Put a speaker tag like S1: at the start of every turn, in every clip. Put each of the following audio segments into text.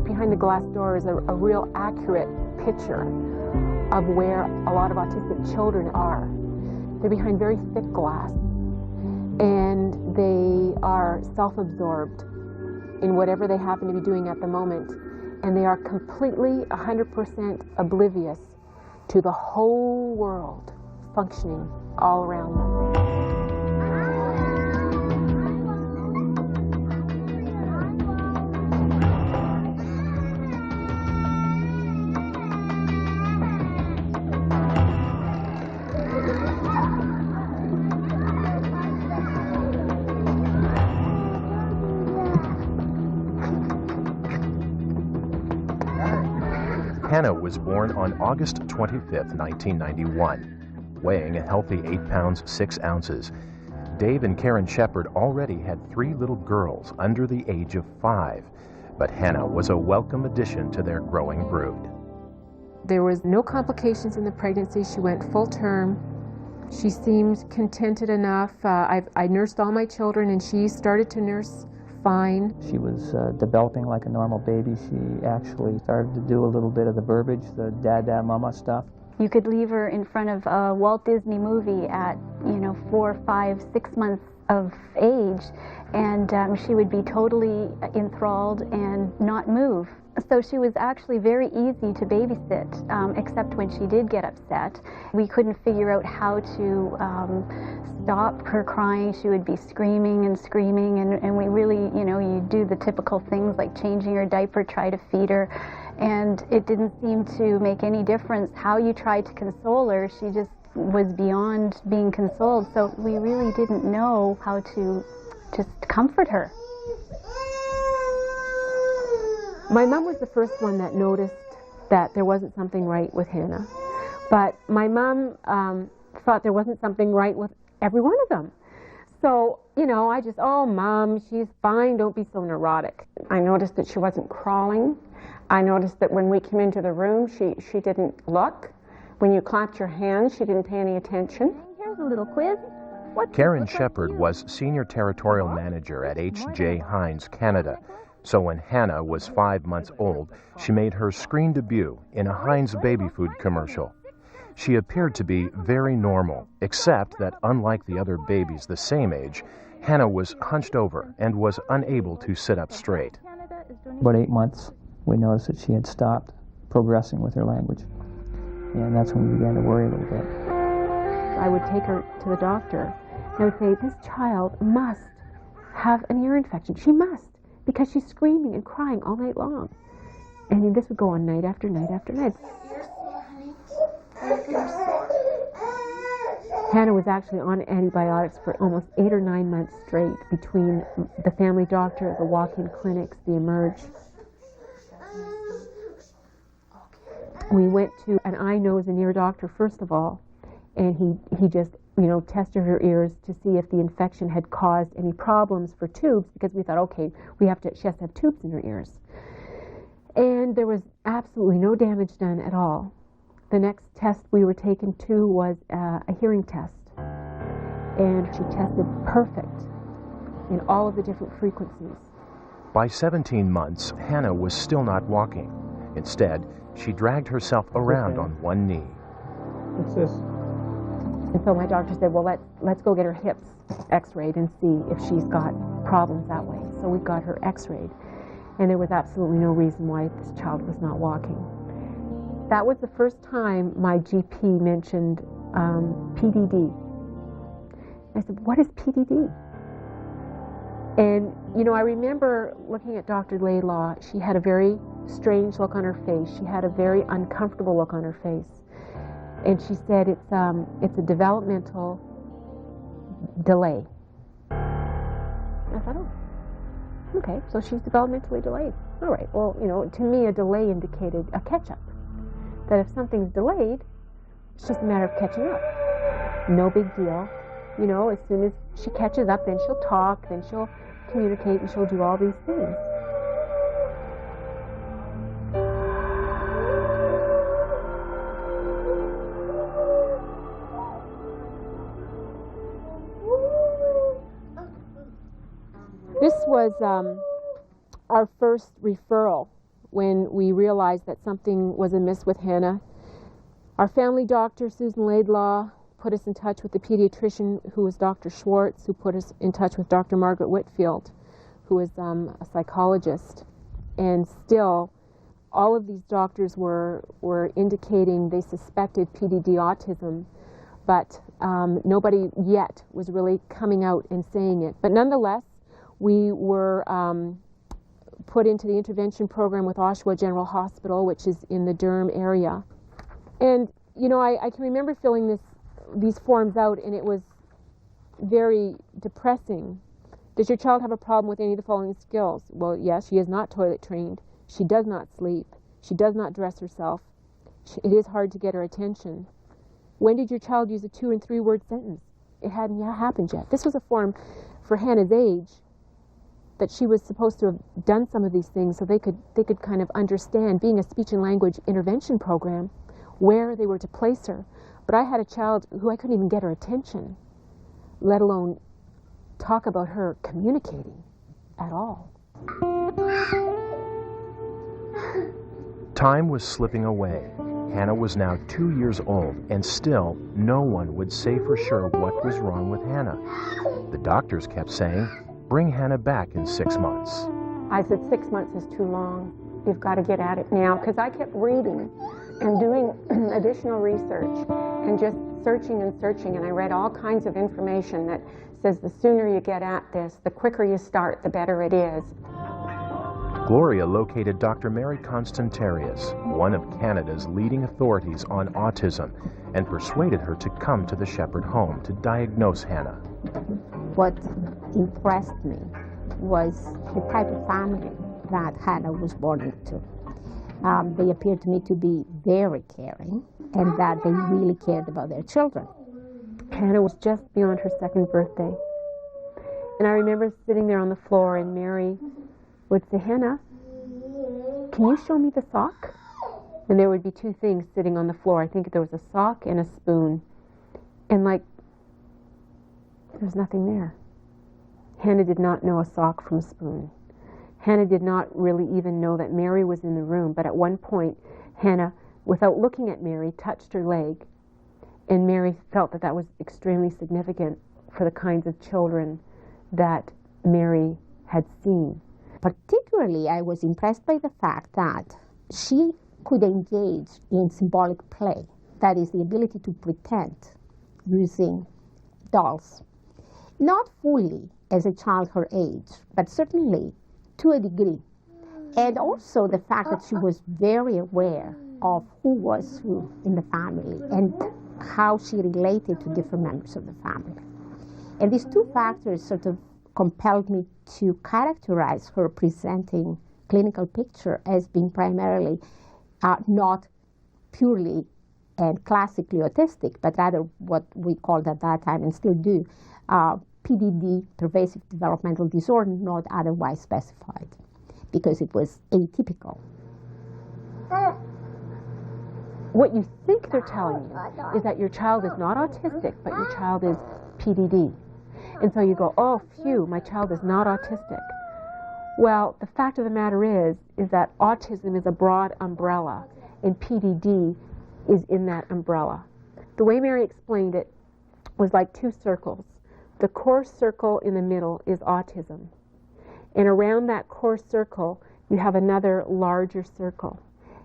S1: Behind the glass door is a real accurate picture of where a lot of autistic children are. They're behind very thick glass, and they are self-absorbed in whatever they happen to be doing at the moment, and they are completely 100% oblivious to the whole world functioning all around them.
S2: Hannah was born on August 25, 1991, weighing a healthy 8 pounds 6 ounces. Dave and Karen Shepard already had 3 little girls under the age of 5, but Hannah was a welcome addition to their growing brood.
S1: There was no complications in the pregnancy. She went full term. She seemed contented enough. I nursed all my children, and she started to nurse fine.
S3: She was developing like a normal baby. She actually started to do a little bit of the verbiage, the dada mama stuff.
S4: You could leave her in front of a Walt Disney movie at, 4, 5, 6 months of age, and she would be totally enthralled and not move. So she was actually very easy to babysit, except when she did get upset. We couldn't figure out how to stop her crying. She would be screaming and screaming, and we really, you do the typical things like changing her diaper, try to feed her, and it didn't seem to make any difference how you tried to console her. She just was beyond being consoled, so we really didn't know how to just comfort her.
S1: My mom was the first one that noticed that there wasn't something right with Hannah, but my mom thought there wasn't something right with every one of them. So, I just, oh, Mom, she's fine, don't be so neurotic. I noticed that she wasn't crawling. I noticed that when we came into the room, she didn't look. When you clapped your hands, she didn't pay any attention.
S4: Here's a little quiz.
S2: Karen Shepard was Senior Territorial Manager at H.J. Heinz, Canada. So when Hannah was 5 months old, she made her screen debut in a Heinz baby food commercial. She appeared to be very normal, except that unlike the other babies the same age, Hannah was hunched over and was unable to sit up straight.
S3: About 8 months, we noticed that she had stopped progressing with her language. And that's when we began to worry a little bit.
S1: I would take her to the doctor, and I would say, this child must have an ear infection. She must, because she's screaming and crying all night long. And this would go on night after night after night. Hannah was actually on antibiotics for almost 8 or 9 months straight between the family doctor, the walk-in clinics, the Emerge. We went to an eye, nose, and ear doctor first of all, and he just, tested her ears to see if the infection had caused any problems for tubes, because we thought, okay, she has to have tubes in her ears. And there was absolutely no damage done at all. The next test we were taken to was a hearing test, and she tested perfect in all of the different frequencies.
S2: By 17 months, Hannah was still not walking. Instead, she dragged herself around on one knee.
S3: What's this?
S1: And so my doctor said, well, let's go get her hips x-rayed and see if she's got problems that way. So we got her x-rayed, and there was absolutely no reason why this child was not walking. That was the first time my GP mentioned PDD. I said, what is PDD? And, I remember looking at Dr. Laidlaw. She had a very strange look on her face. She had a very uncomfortable look on her face. And she said it's a developmental delay. I thought, oh, okay, so she's developmentally delayed. All right, well, you know, to me a delay indicated a catch-up. That if something's delayed, it's just a matter of catching up. No big deal. You know, as soon as she catches up, then she'll talk, then she'll communicate, and she'll do all these things. This was our first referral when we realized that something was amiss with Hannah. Our family doctor, Susan Laidlaw, put us in touch with the pediatrician, who was Dr. Schwartz, who put us in touch with Dr. Margaret Whitfield, who was a psychologist. And still, all of these doctors were indicating they suspected PDD autism, but nobody yet was really coming out and saying it. But nonetheless, we were put into the intervention program with Oshawa General Hospital, which is in the Durham area. And, you know, I can remember filling these forms out, and it was very depressing. Does your child have a problem with any of the following skills? Well, yes, she is not toilet trained. She does not sleep. She does not dress herself. It is hard to get her attention. When did your child use a 2- and 3-word sentence? It hadn't happened yet. This was a form for Hannah's age, that she was supposed to have done some of these things so they could kind of understand, being a speech and language intervention program, where they were to place her. But I had a child who I couldn't even get her attention, let alone talk about her communicating at all.
S2: Time was slipping away. Hannah was now 2 years old, and still no one would say for sure what was wrong with Hannah. The doctors kept saying, "Bring Hannah back in 6 months."
S1: I said 6 months is too long. You've got to get at it now, because I kept reading and doing additional research and just searching and searching, and I read all kinds of information that says the sooner you get at this, the quicker you start, the better it is.
S2: Gloria located Dr. Mary Constantarius, one of Canada's leading authorities on autism, and persuaded her to come to the Shepherd home to diagnose Hannah.
S5: What impressed me was the type of family that Hannah was born into. They appeared to me to be very caring, and that they really cared about their children.
S1: Hannah was just beyond her 2nd birthday. And I remember sitting there on the floor, and Mary would say, "Hannah, can you show me the sock?" And there would be 2 things sitting on the floor. I think there was a sock and a spoon. And like, there's nothing there. Hannah did not know a sock from a spoon. Hannah did not really even know that Mary was in the room, but at one point, Hannah, without looking at Mary, touched her leg, and Mary felt that that was extremely significant for the kinds of children that Mary had seen.
S5: Particularly, I was impressed by the fact that she could engage in symbolic play, that is, the ability to pretend using dolls. Not fully as a child her age, but certainly to a degree. And also the fact that she was very aware of who was who in the family and how she related to different members of the family. And these 2 factors sort of compelled me to characterize her presenting clinical picture as being primarily not purely and classically autistic, but rather what we called at that time and still do, PDD, pervasive developmental disorder, not otherwise specified, because it was atypical.
S1: What you think they're telling you is that your child is not autistic, but your child is PDD. And so you go, oh, phew, my child is not autistic. Well, the fact of the matter is that autism is a broad umbrella, and PDD is in that umbrella. The way Mary explained it was like 2 circles. The core circle in the middle is autism. And around that core circle, you have another larger circle.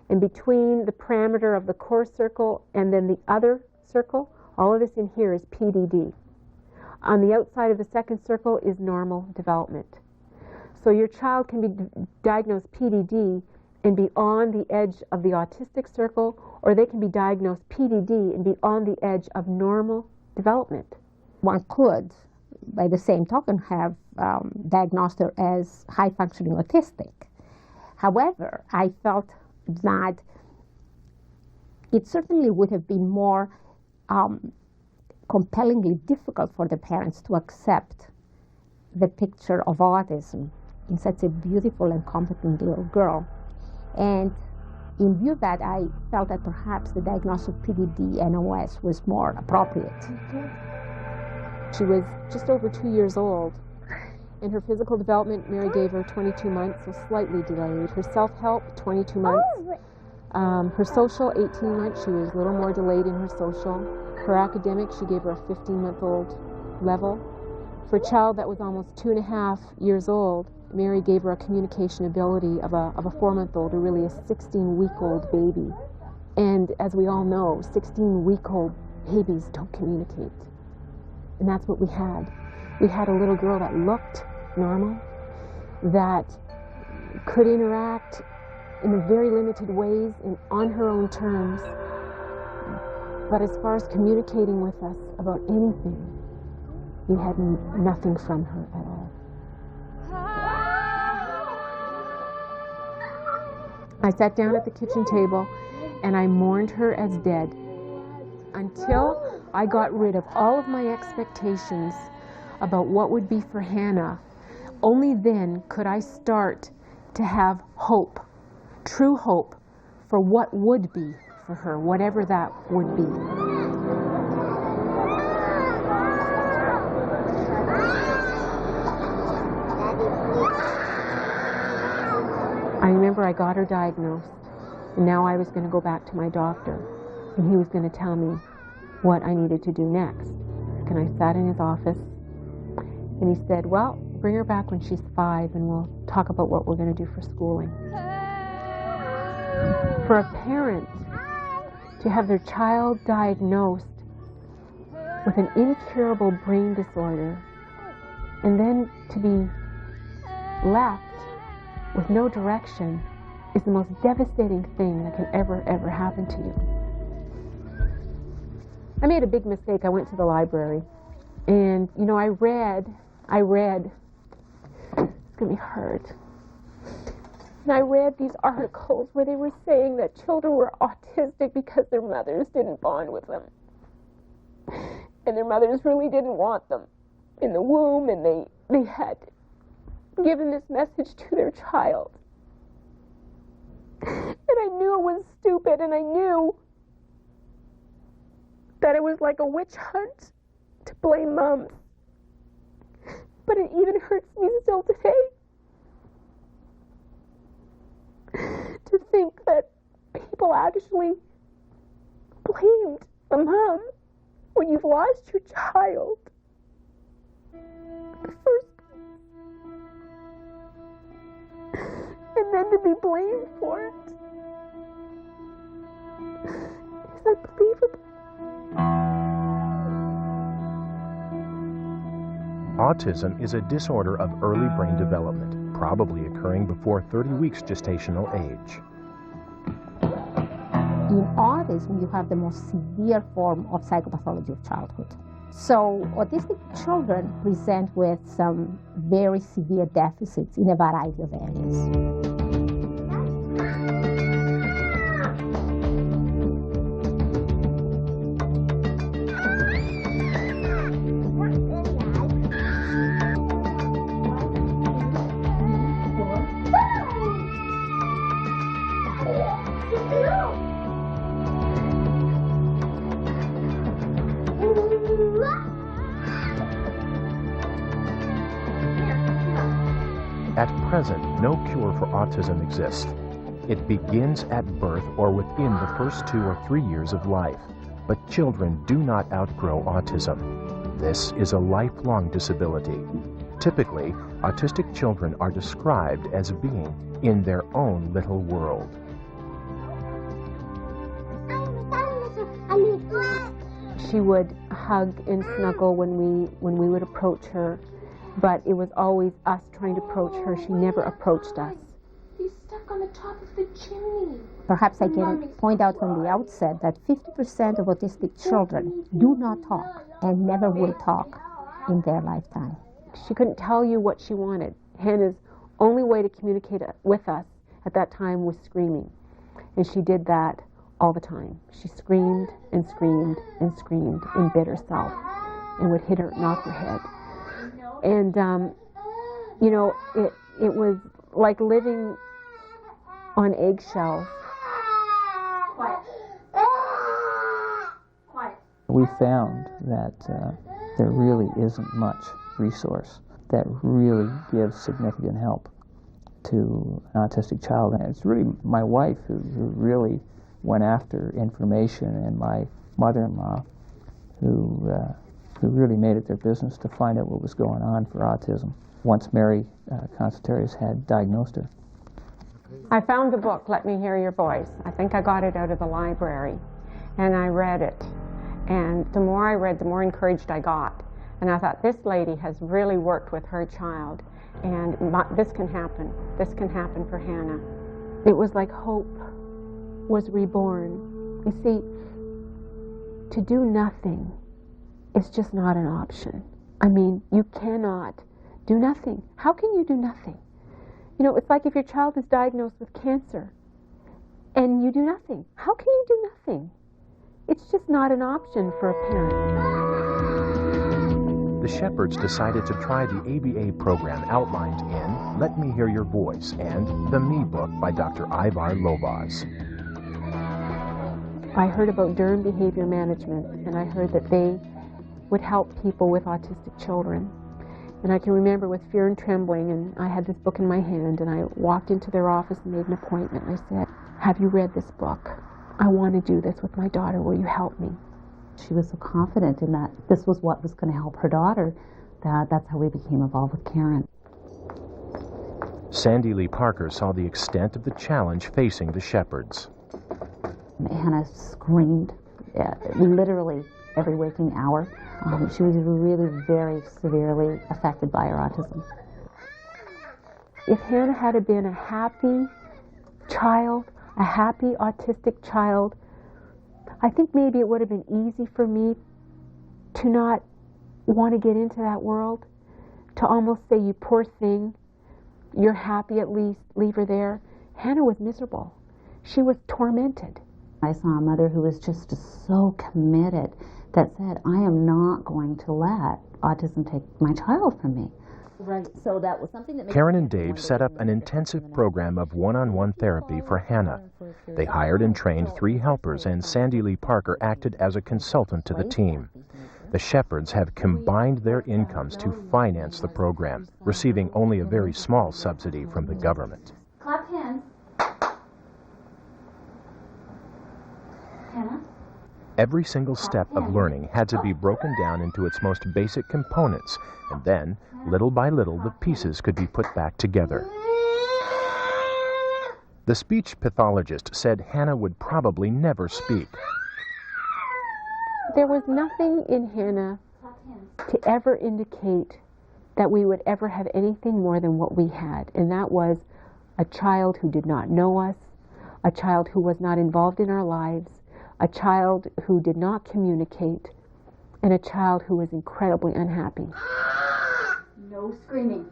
S1: And between the parameter of the core circle and then the other circle, all of this in here is PDD. On the outside of the second circle is normal development. So your child can be diagnosed PDD and be on the edge of the autistic circle, or they can be diagnosed PDD and be on the edge of normal development.
S5: One could by the same token, have diagnosed her as high-functioning autistic. However, I felt that it certainly would have been more compellingly difficult for the parents to accept the picture of autism in such a beautiful and competent little girl. And in view of that, I felt that perhaps the diagnosis of PDD-NOS was more appropriate.
S1: She was just over 2 years old. In her physical development, Mary gave her 22 months, so slightly delayed. Her self-help, 22 months. Her social, 18 months. She was a little more delayed in her social. Her academic, she gave her a 15-month-old level. For a child that was almost 2.5 years old, Mary gave her a communication ability of a 4-month-old, or really a 16-week-old baby. And as we all know, 16-week-old babies don't communicate. And that's what we had. We had a little girl that looked normal, that could interact in very limited ways and on her own terms. But as far as communicating with us about anything, we had nothing from her at all. I sat down at the kitchen table and I mourned her as dead until I got rid of all of my expectations about what would be for Hannah. Only then could I start to have hope, true hope, for what would be for her, whatever that would be. I remember I got her diagnosed, and now I was going to go back to my doctor, and he was going to tell me what I needed to do next. And I sat in his office, and he said, well, bring her back when she's 5, and we'll talk about what we're going to do for schooling. For a parent to have their child diagnosed with an incurable brain disorder, and then to be left with no direction, is the most devastating thing that can ever happen to you. I made a big mistake. I went to the library, and I read, it's going to be hard. And I read these articles where they were saying that children were autistic because their mothers didn't bond with them. And their mothers really didn't want them in the womb, and they had given this message to their child. And I knew it was stupid, and I knew that it was like a witch hunt to blame moms. But it even hurts me still today to think that people actually blamed the mom when you've lost your child. The first, and then to be blamed for it is unbelievable.
S2: Autism is a disorder of early brain development, probably occurring before 30 weeks gestational age.
S5: In autism, you have the most severe form of psychopathology of childhood. So autistic children present with some very severe deficits in a variety of areas.
S2: At present, no cure for autism exists. It begins at birth or within the first 2 or 3 years of life. But children do not outgrow autism. This is a lifelong disability. Typically, autistic children are described as being in their own little world.
S1: She would hug and snuggle when we would approach her, but it was always us trying to approach her. She never approached us.
S6: He's stuck on the top of the chimney.
S5: Perhaps I can point out from the outset that 50% of autistic children do not talk and never will talk. in their lifetime.
S1: She couldn't tell you what she wanted. Hannah's only way to communicate with us at that time was screaming. And she did that all the time. She screamed and screamed and screamed and bit herself and would hit her, knock her head. And, you know, it was like living on eggshells.
S3: We found that there really isn't much resource that really gives significant help to an autistic child. And it's really my wife who really went after information, and my mother-in-law who really made it their business to find out what was going on for autism once Mary Constantaris had diagnosed her.
S1: I found the book, Let Me Hear Your Voice. I think I got it out of the library, and I read it. And the more I read, the more encouraged I got. And I thought, this lady has really worked with her child, and this can happen. This can happen for Hannah. It was like hope was reborn. You see, to do nothing is just not an option. I mean, you cannot do nothing. How can you do nothing? You know, it's like if your child is diagnosed with cancer and you do nothing. How can you do nothing? It's just not an option for a parent.
S2: The Shepherds decided to try the ABA program outlined in Let Me Hear Your Voice and The Me book by Dr. Ivar Lovaas.
S1: I heard about Durham Behavior Management, and I heard that they would help people with autistic children. And I can remember with fear and trembling, and I had this book in my hand, and I walked into their office and made an appointment. I said, "Have you read this book? I want to do this with my daughter. Will you help me?"
S7: She was so confident in that this was what was going to help her daughter that's how we became involved with Karen.
S2: Sandy Lee Parker saw the extent of the challenge facing the Shepherds.
S7: Hannah screamed literally every waking hour. She was really very severely affected by her autism.
S1: If Hannah had been a happy child, a happy autistic child, I think maybe it would have been easy for me to not want to get into that world, to almost say, "You poor thing, you're happy at least, leave her there." Hannah was miserable. She was tormented.
S7: I saw a mother who was just so committed that said, "I am not going to let autism take my child from me."
S8: Right. So that was something that
S2: Karen and Dave set up an intensive program of one-on-one therapy for Hannah. They hired and trained 3 helpers, and Sandy Lee Parker acted as a consultant to the team. The Shepherds have combined their incomes to finance the program, receiving only a very small subsidy from the government.
S8: Clap hands. Hannah?
S2: Every single step of learning had to be broken down into its most basic components, and then, little by little, the pieces could be put back together. The speech pathologist said Hannah would probably never speak.
S1: There was nothing in Hannah to ever indicate that we would ever have anything more than what we had, and that was a child who did not know us, a child who was not involved in our lives, a child who did not communicate, and a child who was incredibly unhappy.
S8: No screaming.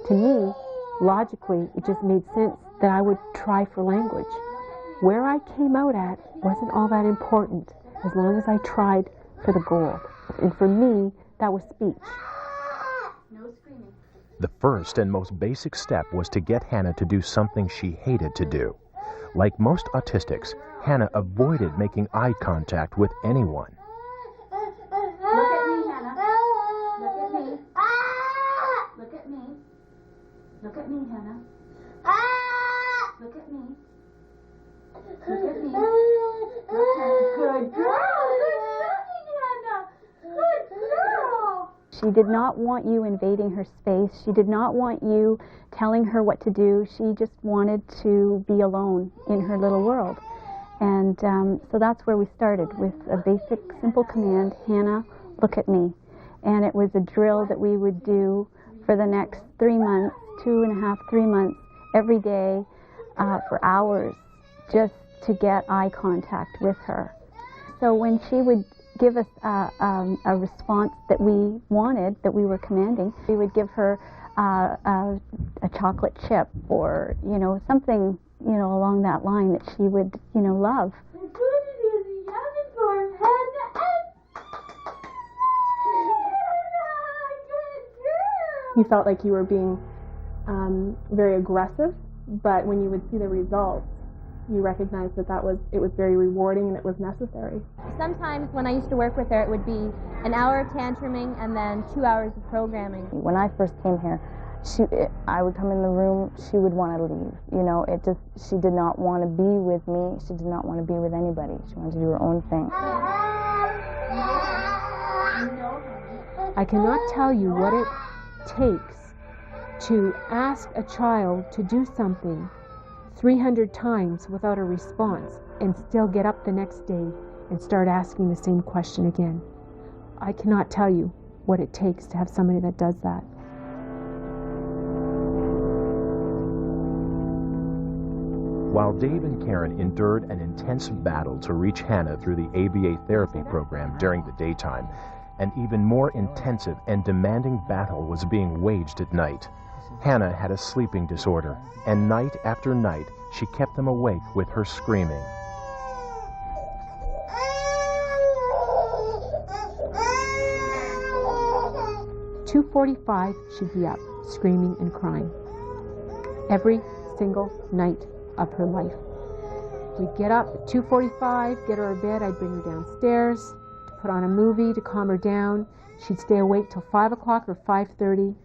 S1: To me, logically, it just made sense that I would try for language. Where I came out at wasn't all that important, as long as I tried for the goal. And for me, that was speech.
S8: No screaming.
S2: The first and most basic step was to get Hannah to do something she hated to do. Like most autistics, Hannah avoided making eye contact with anyone.
S8: Look at me, Hannah. Look at me. Look at me. Look at me, Hannah. Look at me. Look at me. Good girl. Good girl.
S4: She did not want you invading her space. She did not want you telling her what to do. She just wanted to be alone in her little world. And so that's where we started, with a basic, simple command, "Hannah, look at me." And it was a drill that we would do for the next 3 months, 2.5, 3 months, every day for hours, just to get eye contact with her. So when she would give us a response that we wanted, that we were commanding. We would give her a chocolate chip, or something along that line that she would love.
S9: You felt like you were being very aggressive, but when you would see the results, you recognized that it was very rewarding and it was necessary.
S10: Sometimes when I used to work with her, it would be an hour of tantruming and then 2 hours of programming.
S11: When I first came here, I would come in the room, she would want to leave. She did not want to be with me. She did not want to be with anybody. She wanted to do her own thing.
S1: I cannot tell you what it takes to ask a child to do something 300 times without a response and still get up the next day and start asking the same question again. I cannot tell you what it takes to have somebody that does that.
S2: While Dave and Karen endured an intense battle to reach Hannah through the ABA therapy program during the daytime, an even more intensive and demanding battle was being waged at night. Hannah had a sleeping disorder, and night after night, she kept them awake with her screaming.
S1: At 2:45, she'd be up, screaming and crying. Every single night of her life. We'd get up at 2:45, get her out of bed, I'd bring her downstairs to put on a movie to calm her down. She'd stay awake till 5 o'clock or 5:30.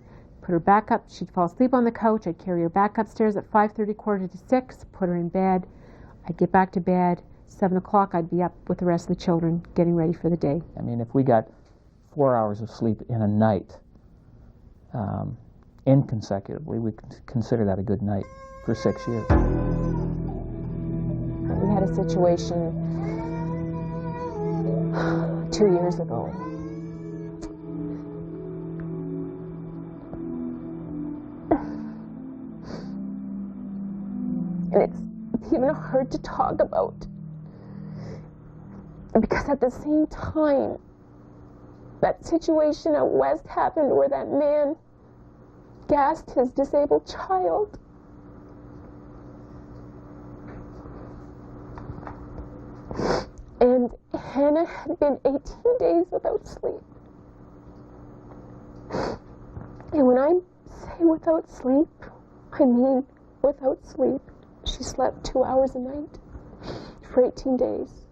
S1: Put her back up, she'd fall asleep on the couch, I'd carry her back upstairs at 5:30, 5:45, put her in bed. I'd get back to bed, 7 o'clock I'd be up with the rest of the children getting ready for the day.
S3: I mean, if we got 4 hours of sleep in a night, inconsecutively, we could consider that a good night for 6 years.
S6: We had a situation 2 years ago. And it's even hard to talk about, because at the same time that situation out west happened where that man gassed his disabled child. And Hannah had been 18 days without sleep. And when I say without sleep, I mean without sleep. She slept 2 hours a night for 18 days.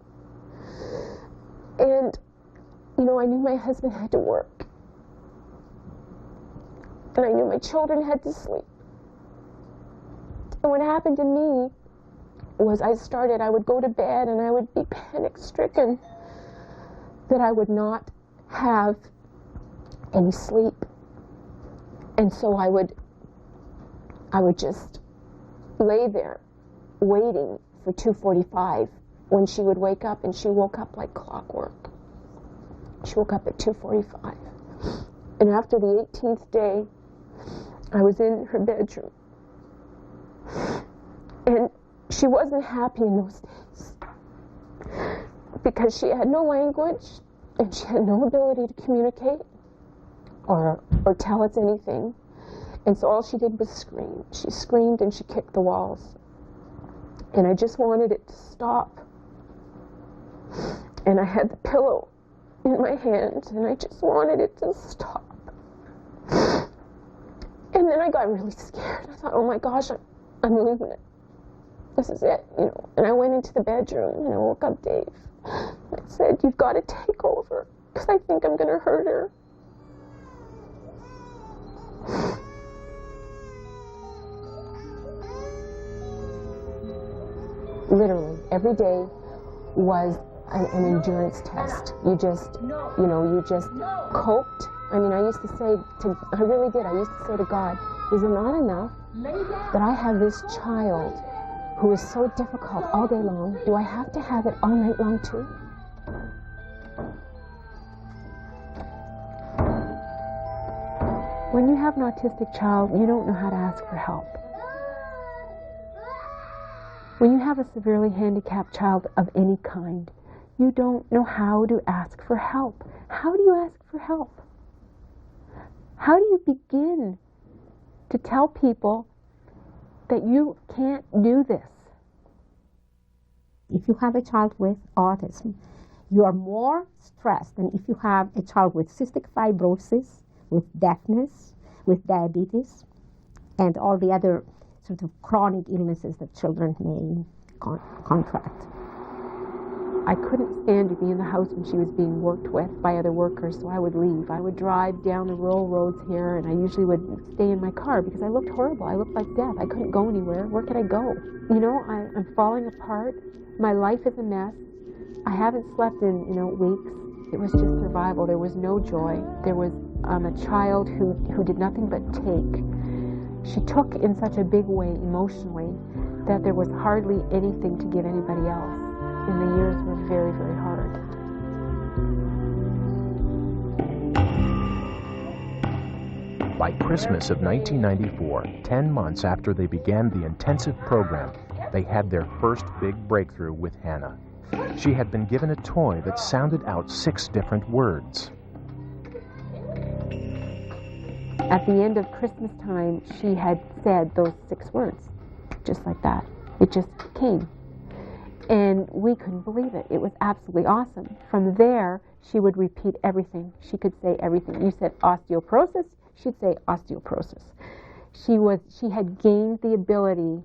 S6: And, I knew my husband had to work. And I knew my children had to sleep. And what happened to me was I would go to bed and I would be panic-stricken that I would not have any sleep. And so I would just lay there waiting for 2:45 when she would wake up, and she woke up like clockwork. She woke up at 2:45. And after the 18th day, I was in her bedroom. And she wasn't happy in those days because she had no language and she had no ability to communicate or tell us anything. And so all she did was scream. She screamed and she kicked the walls. And I just wanted it to stop. And I had the pillow in my hand and I just wanted it to stop. And then I got really scared. I thought, oh my gosh, I'm losing it. This is it, And I went into the bedroom and I woke up Dave. I said, you've got to take over because I think I'm going to hurt her. Literally, every day was an endurance test. You just coped. I mean, I used to say to God, is it not enough that I have this child who is so difficult all day long? Do I have to have it all night long too?
S1: When you have an autistic child, you don't know how to ask for help. When you have a severely handicapped child of any kind, you don't know how to ask for help. How do you ask for help? How do you begin to tell people that you can't do this?
S5: If you have a child with autism, you are more stressed than if you have a child with cystic fibrosis, with deafness, with diabetes, and all the other sort of chronic illnesses that children may contract.
S1: I couldn't stand to be in the house when she was being worked with by other workers, so I would leave. I would drive down the rural roads here, and I usually would stay in my car because I looked horrible. I looked like death. I couldn't go anywhere. Where could I go? You know, I'm falling apart. My life is a mess. I haven't slept in, weeks. It was just survival. There was no joy. There was a child who did nothing but take. She took in such a big way emotionally that there was hardly anything to give anybody else. And the years were very, very hard.
S2: By Christmas of 1994, 10 months after they began the intensive program, they had their first big breakthrough with Hannah. She had been given a toy that sounded out 6 different words.
S1: At the end of Christmas time, she had said those 6 words, just like that. It just came. And we couldn't believe it. It was absolutely awesome. From there, she would repeat everything. She could say everything. You said osteoporosis, she'd say osteoporosis. She had gained the ability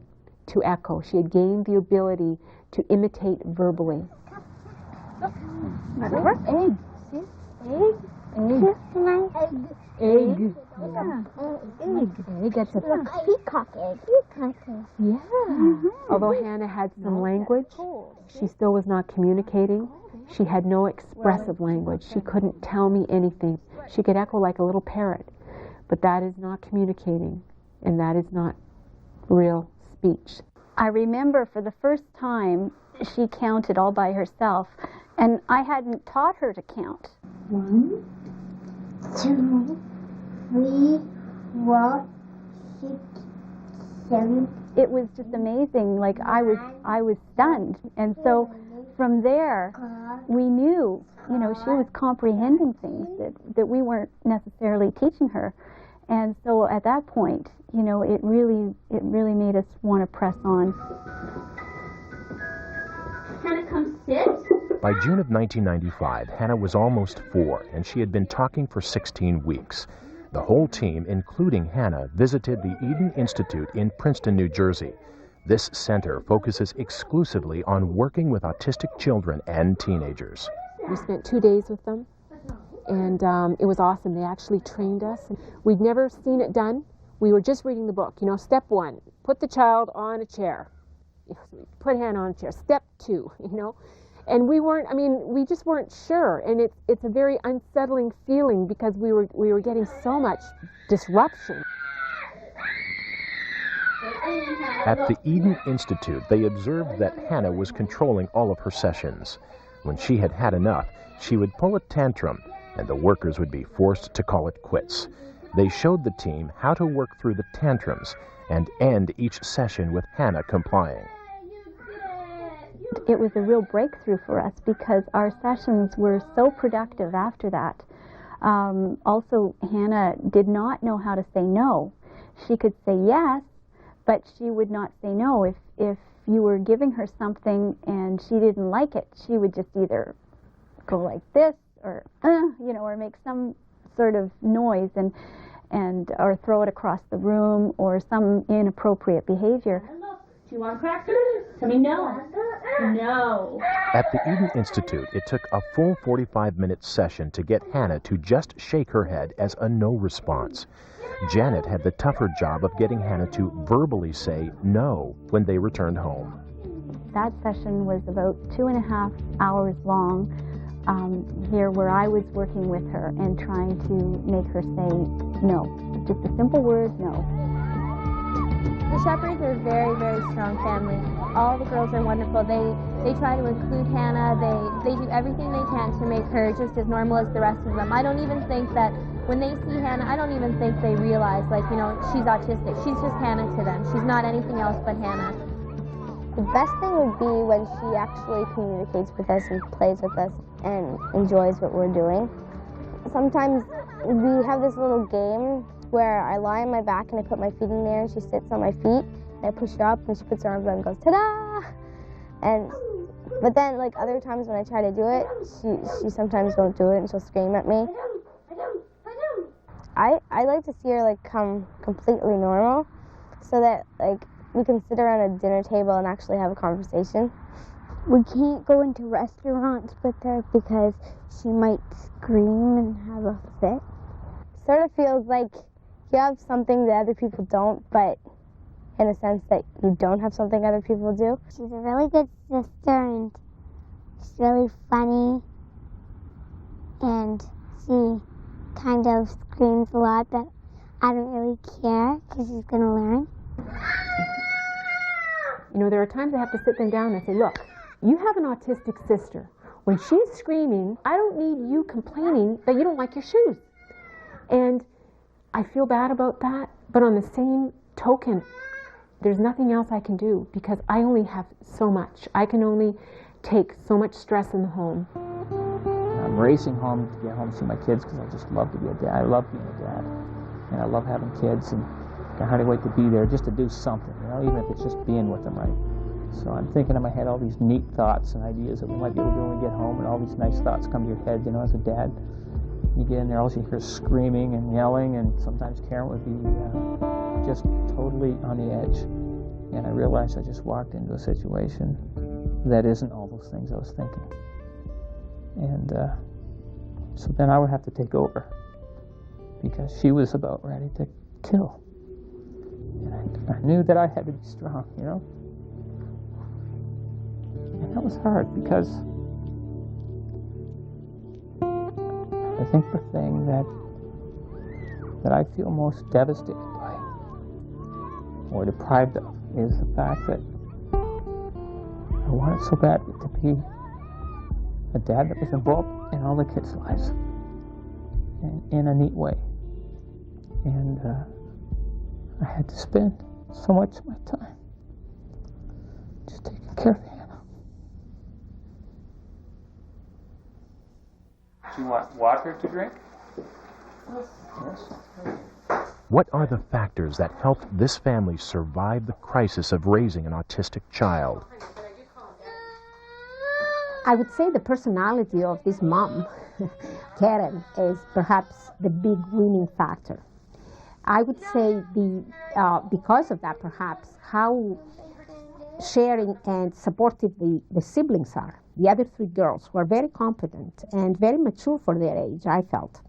S1: to echo. She had gained the ability to imitate verbally.
S5: Egg. See? Egg. Egg. Egg. Yeah. Egg. That's a peacock egg. Peacock egg. Yeah.
S1: Although Hannah had some language, she still was not communicating. She had no expressive language. She couldn't tell me anything. She could echo like a little parrot, but that is not communicating, and that is not real speech.
S4: I remember for the first time she counted all by herself, and I hadn't taught her to count.
S5: 1, 2, 3, 4, 6, 7.
S4: It was just amazing. Like I was stunned, and so from there we knew, she was comprehending things that we weren't necessarily teaching her, and so at that point, it really made us want to press on.
S8: Hannah, come sit.
S2: By June of 1995, Hannah was almost 4, and she had been talking for 16 weeks. The whole team, including Hannah, visited the Eden Institute in Princeton, New Jersey. This center focuses exclusively on working with autistic children and teenagers.
S1: We spent 2 days with them, and it was awesome. They actually trained us. We'd never seen it done. We were just reading the book. Step 1, put the child on a chair. Put Hannah on a chair. Step 2, And we just weren't sure. And it's a very unsettling feeling because we were getting so much disruption.
S2: At the Eden Institute, they observed that Hannah was controlling all of her sessions. When she had had enough, she would pull a tantrum, and the workers would be forced to call it quits. They showed the team how to work through the tantrums and end each session with Hannah complying.
S4: It was a real breakthrough for us because our sessions were so productive after that. Also, Hannah did not know how to say no. She could say yes, but she would not say no. If you were giving her something and she didn't like it, she would just either go like this or or make some sort of noise and or throw it across the room or some inappropriate behavior.
S8: Do you want crackers? Tell me no. No.
S2: At the Eden Institute, it took a full 45-minute session to get Hannah to just shake her head as a no response. Janet had the tougher job of getting Hannah to verbally say no when they returned home.
S4: That session was about 2.5 hours long here where I was working with her and trying to make her say no. Just a simple word, no.
S10: The Shepherds are a very, very strong family. All the girls are wonderful. They try to include Hannah. They do everything they can to make her just as normal as the rest of them. I don't even think that when they see Hannah, I don't even think they realize, she's autistic. She's just Hannah to them. She's not anything else but Hannah.
S12: The best thing would be when she actually communicates with us and plays with us and enjoys what we're doing. Sometimes we have this little game where I lie on my back and I put my feet in there and she sits on my feet and I push her up and she puts her arms out and goes, ta-da! But then, like, other times when I try to do it, she sometimes won't do it and she'll scream at me. I like to see her, like, come completely normal so that, like, we can sit around a dinner table and actually have a conversation.
S10: We can't go into restaurants with her because she might scream and have a fit.
S12: Sort of feels like you have something that other people don't, but in a sense that you don't have something other people do.
S10: She's a really good sister and she's really funny and she kind of screams a lot, but I don't really care because she's going to learn.
S1: You know, there are times I have to sit them down and say, look, you have an autistic sister. When she's screaming, I don't need you complaining that you don't like your shoes. And I feel bad about that, but on the same token, there's nothing else I can do because I only have so much. I can only take so much stress in the home.
S3: I'm racing home to get home to see my kids because I just love to be a dad. I love being a dad, and I love having kids, and I hardly wait to be there just to do something, you know, even if it's just being with them, right? So I'm thinking in my head all these neat thoughts and ideas that we might be able to do when we get home, and all these nice thoughts come to your head, you know, as a dad. You get in there, all you hear is screaming and yelling, and sometimes Karen would be just totally on the edge. And I realized I just walked into a situation that isn't all those things I was thinking. And so then I would have to take over because she was about ready to kill. And I knew that I had to be strong, you know? And that was hard because I think the thing that I feel most devastated by or deprived of is the fact that I wanted so badly to be a dad that was involved in all the kids' lives in a neat way. And I had to spend so much of my time just taking care of Hannah. Do you want water to drink? Yes.
S2: What are the factors that helped this family survive the crisis of raising an autistic child?
S5: I would say the personality of this mom, Karen, is perhaps the big winning factor. I would say because of that, perhaps, how sharing and supportive the siblings are. The other three girls were very competent and very mature for their age, I felt.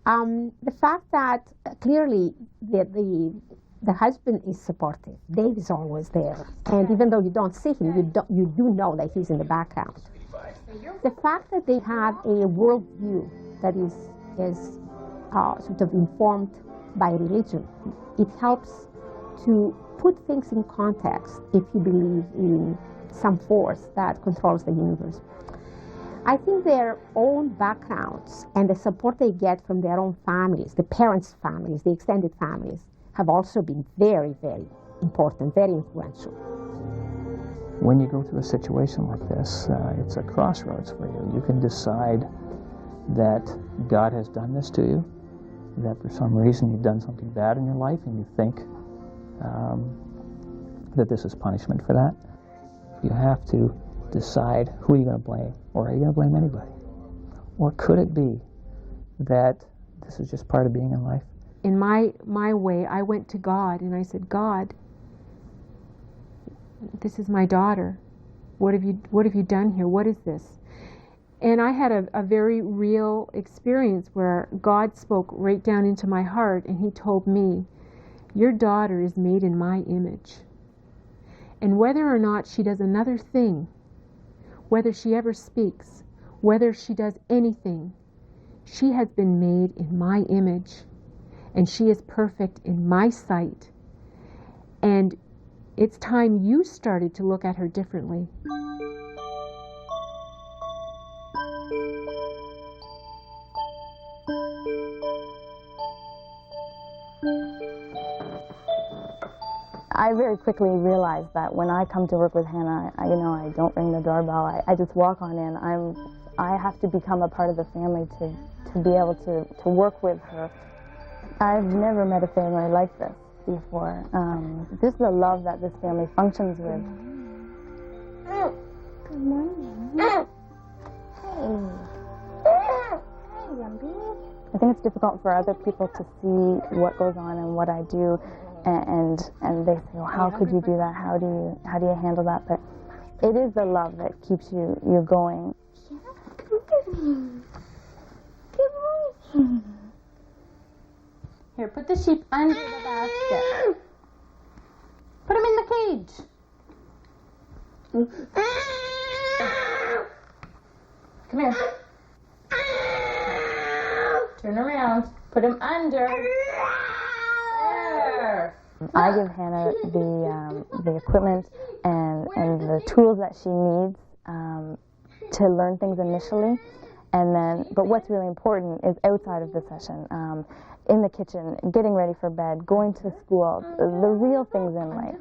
S5: The fact that clearly the husband is supportive. Dave is always there. And even though you don't see him, you do know that he's in the background. The fact that they have a worldview that is sort of informed by religion, it helps to put things in context if you believe in some force that controls the universe. I think their own backgrounds and the support they get from their own families, the parents' families, the extended families, have also been very, very important, very influential.
S3: When you go through a situation like this, it's a crossroads for you. You can decide that God has done this to you, that for some reason you've done something bad in your life and you think that this is punishment for that. You have to decide who you're going to blame, or are you going to blame anybody? Or could it be that this is just part of being in life?
S1: In my way, I went to God and I said, God, this is my daughter. What have you done here? What is this? And I had a very real experience where God spoke right down into my heart and He told me, your daughter is made in my image. And whether or not she does another thing, whether she ever speaks, whether she does anything, she has been made in my image. And she is perfect in my sight. And it's time you started to look at her differently.
S11: I very quickly realized that when I come to work with Hannah, I don't ring the doorbell. I just walk on in. I have to become a part of the family to be able to work with her. I've never met a family like this before. This is the love that this family functions with.
S12: Good morning. Hey. Hey, Lumpy.
S11: I think it's difficult for other people to see what goes on and what I do, and they say, well, how could you do that? How do you handle that? But it is the love that keeps you going.
S8: Here, put the sheep under the basket. Put him in the cage. Come here. Turn around. Put him under. There.
S11: I give Hannah the equipment and the tools that she needs to learn things initially, and then. But what's really important is outside of the session, in the kitchen, getting ready for bed, going to school, the real things in life.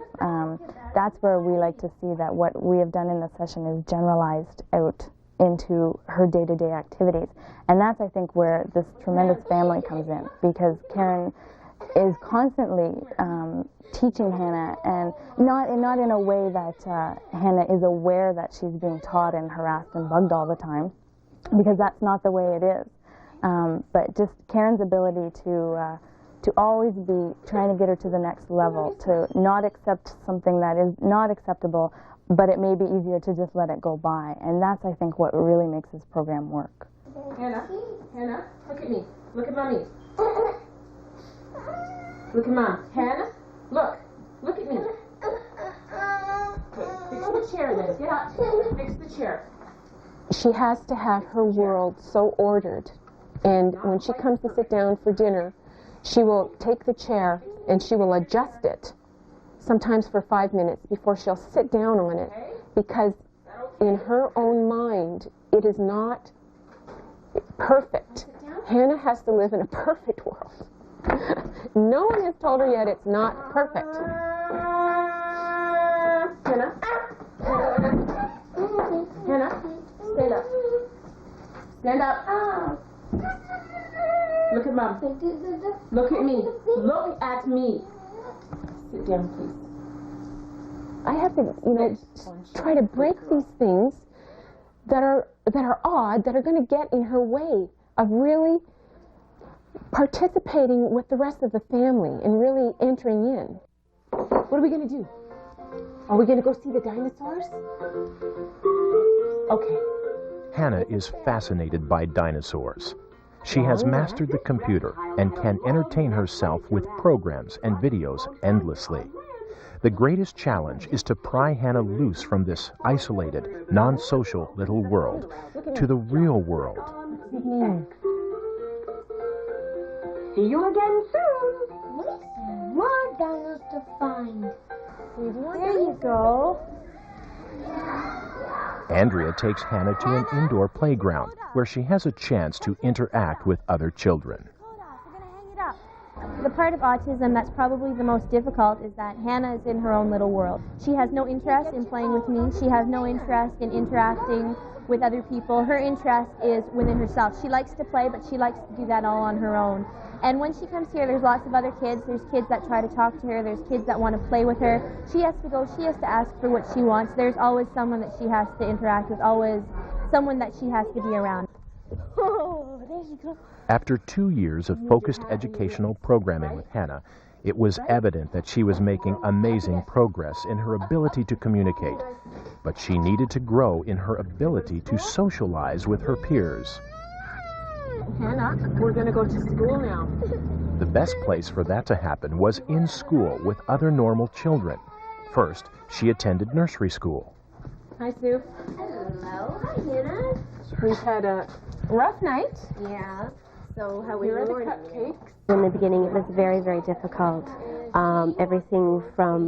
S11: That's where we like to see that what we have done in the session is generalized out into her day-to-day activities. And that's, I think, where this tremendous family comes in, because Karen is constantly teaching Hannah, and not in a way that Hannah is aware that she's being taught and harassed and bugged all the time, because that's not the way it is. But just Karen's ability to always be trying to get her to the next level, to not accept something that is not acceptable, but it may be easier to just let it go by. And that's, I think, what really makes this program work.
S6: Hannah, look at me. Look at Mommy. Look at Mom. Hannah, look at me. Okay, fix the chair then. Get up. Fix the chair. She has to have her world so ordered. And when she comes to sit down for dinner, she will take the chair and she will adjust it, sometimes for 5 minutes, before she'll sit down on it, because in her own mind, it is not perfect. Hannah has to live in a perfect world. No one has told her yet it's not perfect. Hannah? Hannah? Stand up. Stand up. Look at Mom. Look at me. Look at me. Sit down, please. I have to, try to break these things that are odd, that are going to get in her way of really participating with the rest of the family and really entering in. What are we going to do? Are we going to go see the dinosaurs? Okay.
S2: Hannah is fascinated by dinosaurs. She has mastered the computer and can entertain herself with programs and videos endlessly. The greatest challenge is to pry Hannah loose from this isolated, non-social little world to the real world.
S12: See you again soon. More dinos to find. There you go.
S2: Andrea takes Hannah to an indoor playground where she has a chance to interact with other children.
S10: The part of autism that's probably the most difficult is that Hannah is in her own little world. She has no interest in playing with me. She has no interest in interacting with other people. Her interest is within herself. She likes to play, but she likes to do that all on her own. And when she comes here, there's lots of other kids. There's kids that try to talk to her. There's kids that want to play with her. She has to go. She has to ask for what she wants. There's always someone that she has to interact with, always someone that she has to be around.
S12: Oh, there you go.
S2: After 2 years of focused educational programming with Hannah, it was evident that she was making amazing progress in her ability to communicate. But she needed to grow in her ability to socialize with her peers.
S6: Hannah, we're going to go to school now.
S2: The best place for that to happen was in school with other normal children. First, she attended nursery school.
S6: Hi, Sue.
S12: Hello. Hi, Hannah.
S6: We've had a rough night.
S12: Yeah. So how was
S6: Here are the
S12: your
S6: cupcakes.
S13: In the beginning, it was very, very difficult. Everything from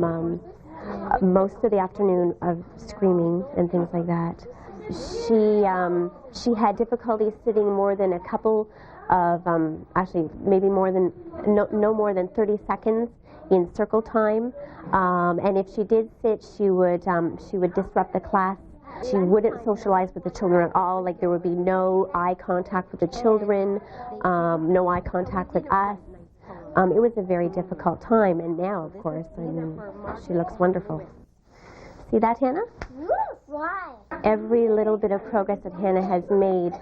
S13: most of the afternoon of screaming and things like that, she had difficulty sitting more than a couple of, actually maybe more than, no more than 30 seconds in circle time. And if she did sit, she would disrupt the class. She wouldn't socialize with the children at all. Like, there would be no eye contact with the children, no eye contact with us. It was a very difficult time, and now, of course, I mean, she looks wonderful. See that, Hannah? Every little bit of progress that Hannah has made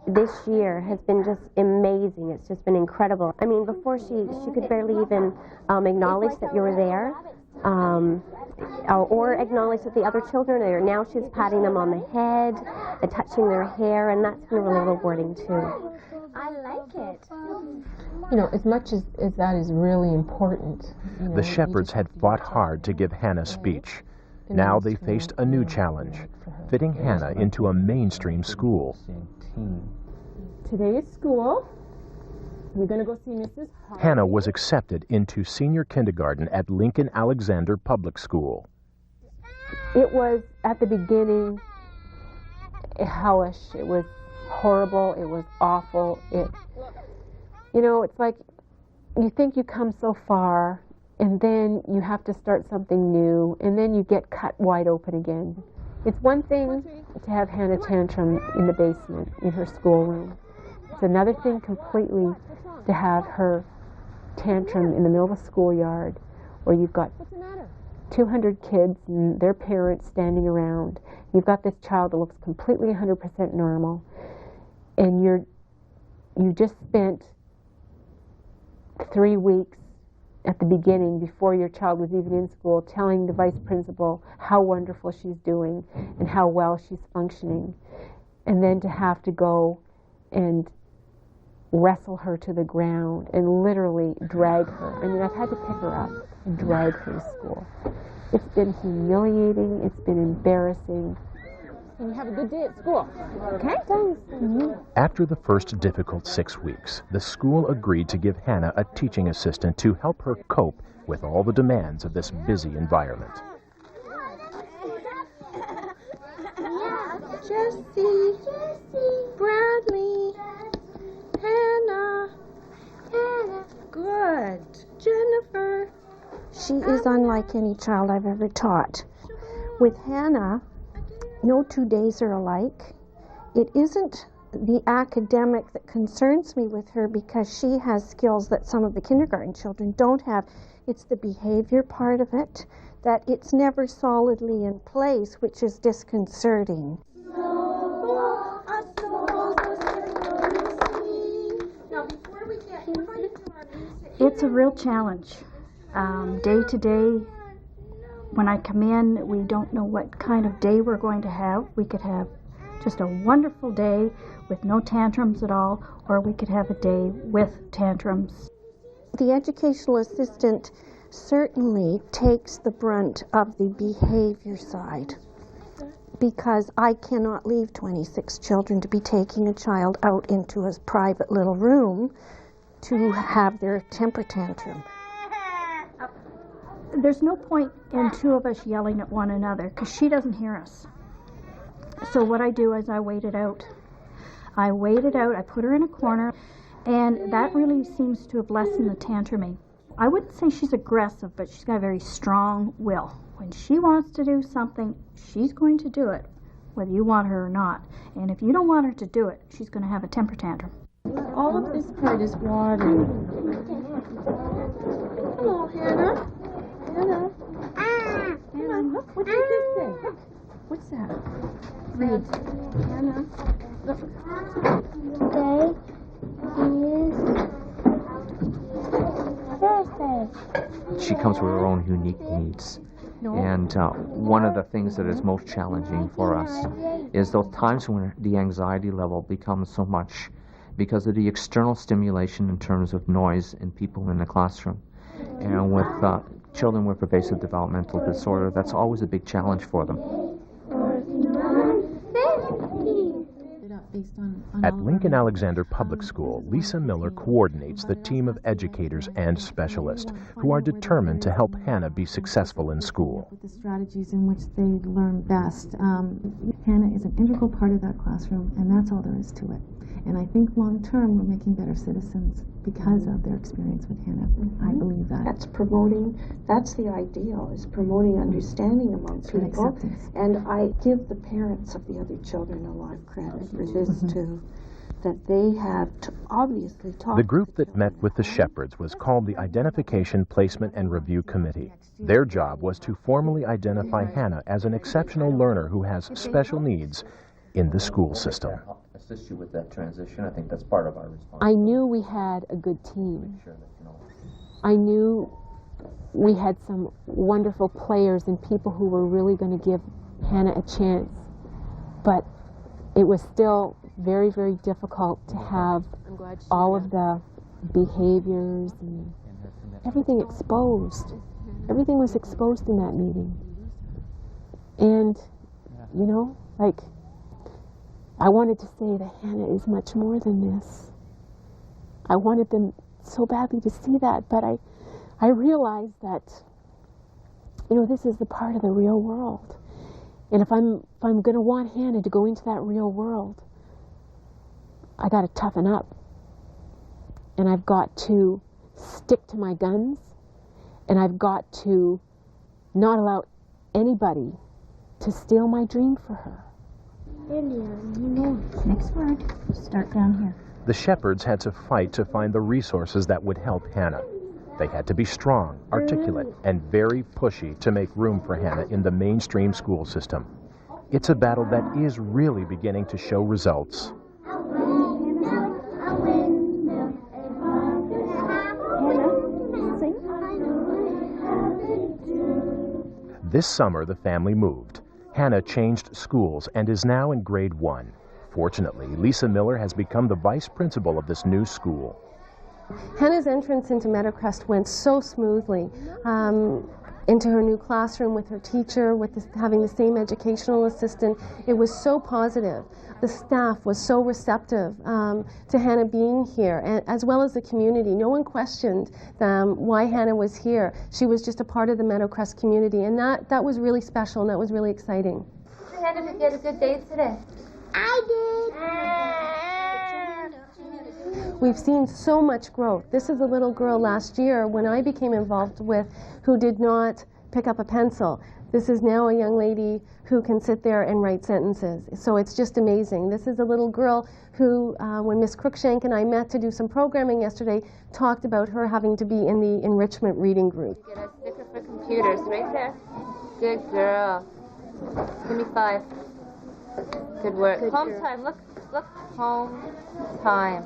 S13: this year has been just amazing. It's just been incredible. I mean, before she could barely even acknowledge that you were there, or acknowledge that the other children are there. Now she's patting them on the head and touching their hair, and that's been really rewarding too.
S6: I like it. You know, as much as that is really important. You know,
S2: the Shepherds had fought hard to give Hannah speech. Now they faced a new challenge, fitting Hannah into a mainstream school.
S6: Today is school. We're going to go see Mrs. Hart.
S2: Hannah was accepted into senior kindergarten at Lincoln Alexander Public School.
S1: It was, at the beginning, hellish. It was horrible. It was awful. You know, it's like you think you come so far, and then you have to start something new, and then you get cut wide open again. It's one thing to have Hannah tantrum in the basement in her schoolroom. It's another thing completely to have her tantrum in the middle of a schoolyard where you've got 200 kids and their parents standing around. You've got this child that looks completely 100% normal, and you just spent 3 weeks at the beginning, before your child was even in school, telling the vice principal how wonderful she's doing and how well she's functioning, and then to have to go and wrestle her to the ground and literally drag her. I mean, I've had to pick her up and drag her to school. It's been humiliating. It's been embarrassing.
S6: And you have a good day at school. Okay?
S2: After the first difficult 6 weeks, the school agreed to give Hannah a teaching assistant to help her cope with all the demands of this busy environment.
S5: Jessie, Bradley, Hannah, good, Jennifer. She is unlike any child I've ever taught. With Hannah, no 2 days are alike. It isn't the academic that concerns me with her because she has skills that some of the kindergarten children don't have. It's the behavior part of it, that it's never solidly in place, which is disconcerting.
S14: It's a real challenge. Day to day, when I come in, we don't know what kind of day we're going to have. We could have just a wonderful day with no tantrums at all, or we could have a day with tantrums.
S5: The educational assistant certainly takes the brunt of the behavior side, because I cannot leave 26 children to be taking a child out into a private little room to have their temper tantrum.
S14: There's no point in two of us yelling at one another because she doesn't hear us. So what I do is I wait it out. I put her in a corner, and that really seems to have lessened the tantruming. I wouldn't say she's aggressive, but she's got a very strong will. When she wants to do something, she's going to do it, whether you want her or not. And if you don't want her to do it, she's going to have a temper tantrum.
S6: All of this part is water. Hello, Hannah. Hannah. Hannah, look, what does this say? Look, what's that? Read. Hannah. Look.
S15: She comes with her own unique needs. And one of the things that is most challenging for us is those times when the anxiety level becomes so much because of the external stimulation in terms of noise and people in the classroom. And with children with pervasive developmental disorder, that's always a big challenge for them.
S2: At Lincoln Alexander Public School, Lisa Miller coordinates the team of educators and specialists who are determined to help Hannah be successful in school.
S16: The strategies in which they learn best. Hannah is an integral part of that classroom, and that's all there is to it. And I think long term we're making better citizens because of their experience with Hannah. I believe that.
S17: That's promoting, that's the ideal, is promoting understanding among people. And I give the parents of the other children a lot of credit for this too, that they have obviously talked.
S2: The group that met with the Shepherds was called the Identification, Placement and Review Committee. Their job was to formally identify Hannah as an exceptional learner who has special needs in the school system.
S15: Assist you with that transition. I think that's part of our responsibility.
S1: I knew we had a good team. I knew we had some wonderful players and people who were really going to give Hannah a chance. But it was still very, very difficult to have all of the behaviors and everything exposed. Everything was exposed in that meeting. And, you know, like, I wanted to say that Hannah is much more than this. I wanted them so badly to see that, but I realized that, you know, this is the part of the real world. And if I'm going to want Hannah to go into that real world, I got to toughen up. And I've got to stick to my guns, and I've got to not allow anybody to steal my dream for her.
S14: Next word. Start down here.
S2: The Shepherds had to fight to find the resources that would help Hannah. They had to be strong, articulate, and very pushy to make room for Hannah in the mainstream school system. It's a battle that is really beginning to show results. This summer, the family moved. Hannah changed schools and is now in grade 1. Fortunately, Lisa Miller has become the vice principal of this new school.
S6: Hannah's entrance into Meadowcrest went so smoothly. Into her new classroom with her teacher, with having the same educational assistant. It was so positive. The staff was so receptive to Hannah being here, and, as well as the community. No one questioned why Hannah was here. She was just a part of the Meadowcrest community, and that was really special, and that was really exciting.
S10: Hannah, did you have a good day today?
S12: I
S6: did. We've seen so much growth. This is a little girl last year when I became involved with who did not pick up a pencil. This is now a young lady who can sit there and write sentences. So it's just amazing. This is a little girl who, when Miss Cruikshank and I met to do some programming yesterday, talked about her having to be in the enrichment reading group.
S10: Get a sticker for computers right there. Good girl. Give me 5. Good work.
S12: Good
S10: Home
S12: girl.
S10: time. Look. Home time.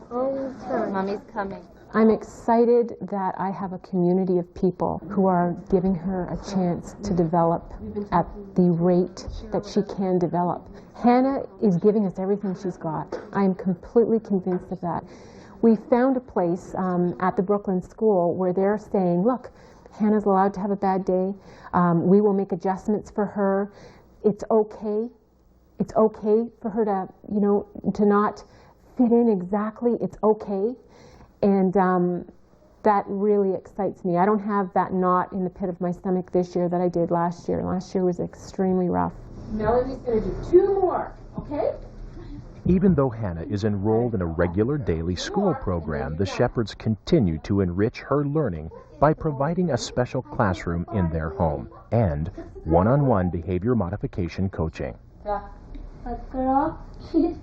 S12: Home time.
S10: Mommy's coming.
S1: I'm excited that I have a community of people who are giving her a chance to develop at the rate that she can develop. Hannah is giving us everything she's got. I'm completely convinced of that. We found a place at the Brooklyn School where they're saying, look, Hannah's allowed to have a bad day. We will make adjustments for her. It's okay. It's okay for her to, to not fit in exactly. It's okay. And that really excites me. I don't have that knot in the pit of my stomach this year that I did last year. Last year was extremely rough.
S8: Melody's going to do 2 more, okay?
S2: Even though Hannah is enrolled in a regular daily school program, the Shepherds continue to enrich her learning by providing a special classroom in their home and one-on-one behavior modification coaching.
S12: But girl, she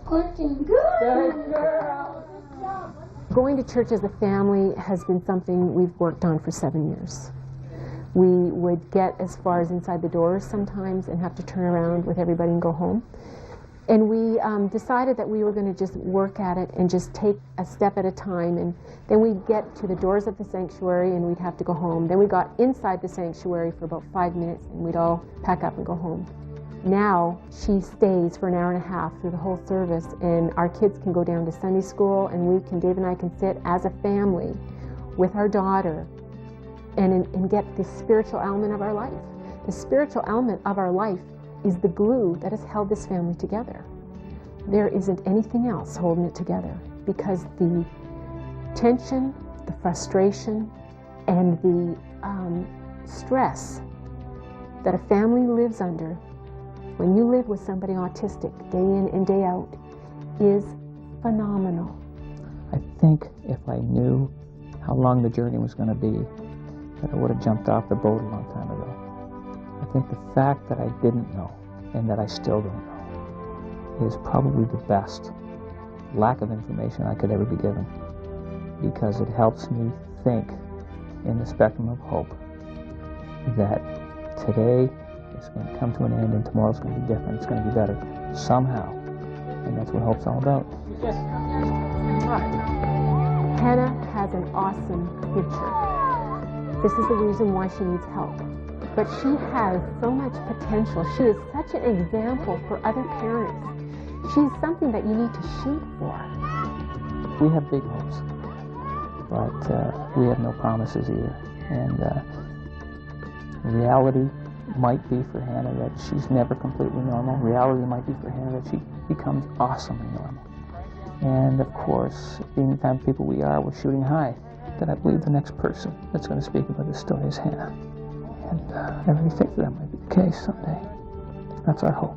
S8: Good girl.
S1: Going to church as a family has been something we've worked on for 7 years. We would get as far as inside the doors sometimes and have to turn around with everybody and go home. And we decided that we were going to just work at it and just take a step at a time. And then we'd get to the doors of the sanctuary and we'd have to go home. Then we got inside the sanctuary for about 5 minutes and we'd all pack up and go home. Now she stays for an hour and a half through the whole service, and our kids can go down to Sunday school, and Dave and I can sit as a family with our daughter and get the spiritual element of our life. The spiritual element of our life is the glue that has held this family together. There isn't anything else holding it together, because the tension, the frustration, and the stress that a family lives under when you live with somebody autistic day in and day out is phenomenal.
S3: I think if I knew how long the journey was going to be, that I would have jumped off the boat a long time ago. I think the fact that I didn't know, and that I still don't know, is probably the best lack of information I could ever be given, because it helps me think in the spectrum of hope that today is going to come to an end and tomorrow's going to be different. It's going to be better somehow, and that's what hope's all about.
S1: Hannah has an awesome future. This is the reason why she needs help. But she has so much potential. She is such an example for other parents. She's something that you need to shoot for.
S3: We have big hopes, but we have no promises either. And reality might be for Hannah that she's never completely normal. Reality might be for Hannah that she becomes awesomely normal. And of course, being the kind of people we are, we're shooting high. That I believe the next person that's going to speak about this story is Hannah. And I really think that might be the case someday. That's our hope.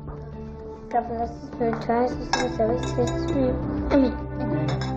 S18: God bless the Spirit, tries to see us always, for you. Amen.